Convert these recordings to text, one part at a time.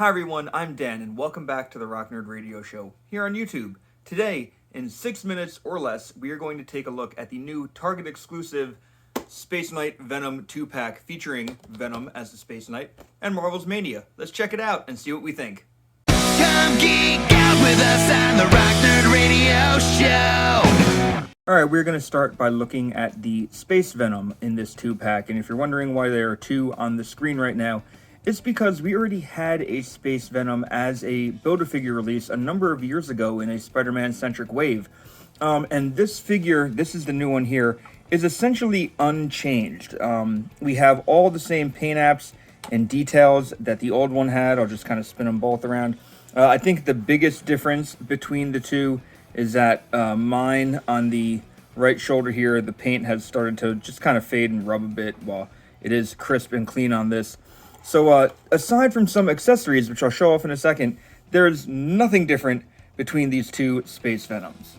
Hi everyone, I'm Dan, and welcome back to the Rock Nerd Radio Show here on YouTube. Today, in 6 minutes or less, we are going to take a look at the new Target exclusive Space Knight Venom 2-pack featuring Venom as the Space Knight and Marvel's Mania. Let's check it out and see what we think. Come geek out with us on the Rock Nerd Radio Show. Alright, we're going to start by looking at the Space Venom in this 2-pack, and if you're wondering why there are two on the screen right now, it's because we already had a Space Venom as a Build-A-Figure release a number of years ago in a Spider-Man-centric wave. And this figure, this is the new one here, is essentially unchanged. We have all the same paint apps and details that the old one had. I'll just kind of spin them both around. I think the biggest difference between the two is that mine on the right shoulder here, the paint has started to just kind of fade and rub a bit, while it is crisp and clean on this. So aside from some accessories, which I'll show off in a second, there's nothing different between these two Space Venoms.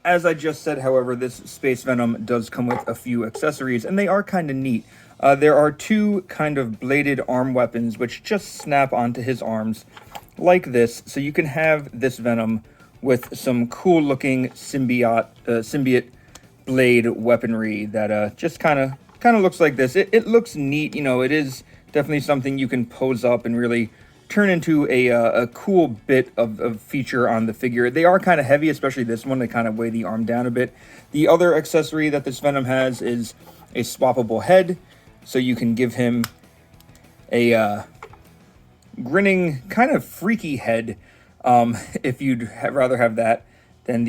As I just said, however, this Space Venom does come with a few accessories, and they are kind of neat. There are two kind of bladed arm weapons which just snap onto his arms like this, so you can have this Venom with some cool looking symbiote blade weaponry that just kind of looks like this. It looks neat, you know. It is definitely something you can pose up and really turn into a cool bit of feature on the figure. They are kind of heavy, especially this one. They kind of weigh the arm down a bit. The other accessory that this Venom has is a swappable head, so you can give him a grinning, kind of freaky head if you'd rather have that than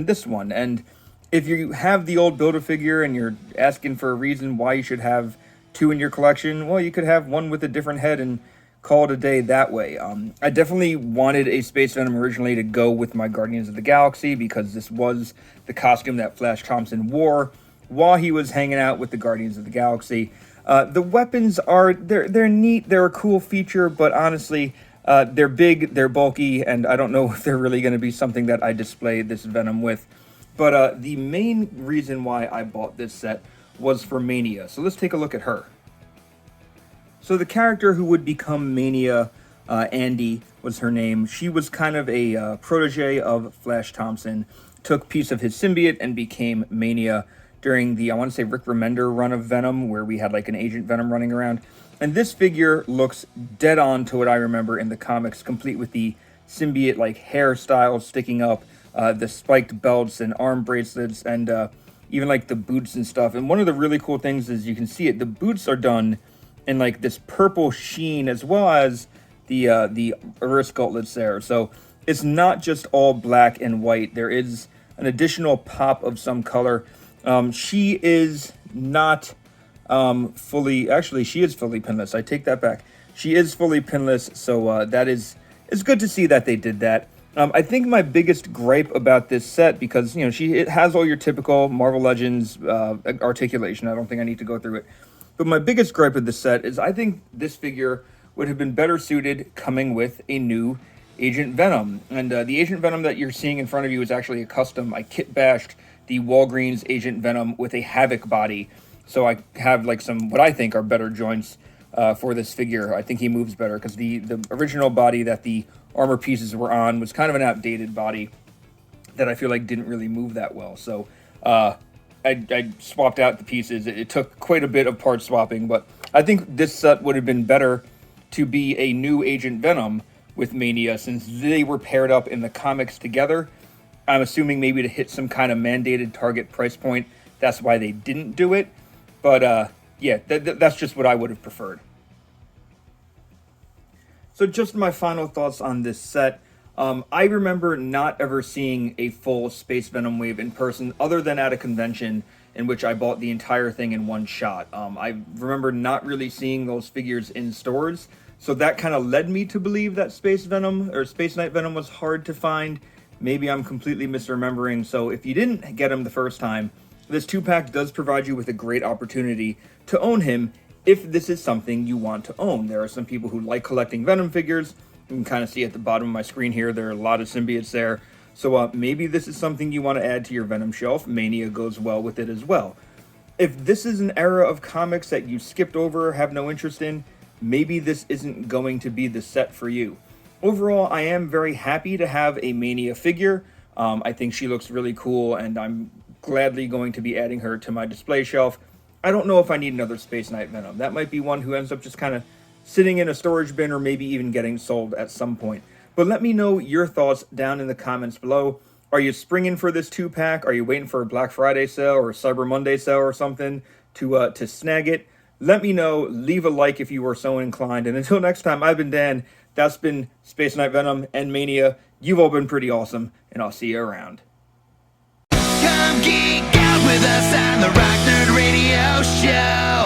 this one. And if you have the old Build-A-Figure and you're asking for a reason why you should have two in your collection, well, you could have one with a different head and call it a day that way. I definitely wanted a Space Venom originally to go with my Guardians of the Galaxy, because this was the costume that Flash Thompson wore while he was hanging out with the Guardians of the Galaxy. The weapons they're neat, they're a cool feature, but honestly, they're big, they're bulky, and I don't know if they're really going to be something that I display this Venom with. But the main reason why I bought this set was for Mania. So let's take a look at her. So the character who would become Mania, Andy was her name. She was kind of a protege of Flash Thompson, took piece of his symbiote and became Mania during the, I want to say, Rick Remender run of Venom, where we had like an Agent Venom running around. And this figure looks dead on to what I remember in the comics, complete with the symbiote like hairstyle sticking up, the spiked belts and arm bracelets, and even like the boots and stuff. And one of the really cool things is you can see it, the boots are done in like this purple sheen, as well as the wrist gauntlets there. So it's not just all black and white. There is an additional pop of some color. She is not actually she is fully pinless. I take that back. She is fully pinless, so that is, it's good to see that they did that. I think my biggest gripe about this set, because, you know, it has all your typical Marvel Legends articulation. I don't think I need to go through it. But my biggest gripe with this set is I think this figure would have been better suited coming with a new Agent Venom. And the Agent Venom that you're seeing in front of you is actually a custom. I kit bashed the Walgreens Agent Venom with a Havoc body. So I have like some, what I think are better joints for this figure. I think he moves better, because the original body that the armor pieces were on was kind of an outdated body that I feel like didn't really move that well. So I swapped out the pieces. It took quite a bit of part swapping, but I think this set would have been better to be a new Agent Venom with Mania, since they were paired up in the comics together. I'm assuming maybe to hit some kind of mandated target price point. That's why they didn't do it. But yeah, that's just what I would have preferred. So just my final thoughts on this set. I remember not ever seeing a full Space Venom wave in person, other than at a convention in which I bought the entire thing in one shot. I remember not really seeing those figures in stores, so that kind of led me to believe that Space Venom, or Space Knight Venom, was hard to find. Maybe I'm completely misremembering, so if you didn't get him the first time, this 2-pack does provide you with a great opportunity to own him if this is something you want to own. There are some people who like collecting Venom figures. You can kind of see at the bottom of my screen here, there are a lot of symbiotes there. So maybe this is something you want to add to your Venom shelf. Mania goes well with it as well. If this is an era of comics that you skipped over or have no interest in, maybe this isn't going to be the set for you. Overall, I am very happy to have a Mania figure. I think she looks really cool, and I'm gladly going to be adding her to my display shelf. I don't know if I need another Space Knight Venom. That might be one who ends up just kind of sitting in a storage bin or maybe even getting sold at some point. But let me know your thoughts down in the comments below. Are you springing for this 2-pack? Are you waiting for a Black Friday sale or a Cyber Monday sale or something to snag it? Let me know. Leave a like if you are so inclined. And until next time, I've been Dan. That's been Space Knight Venom and Mania. You've all been pretty awesome, and I'll see you around. Come geek out with us on the Rock Nerd Radio Show.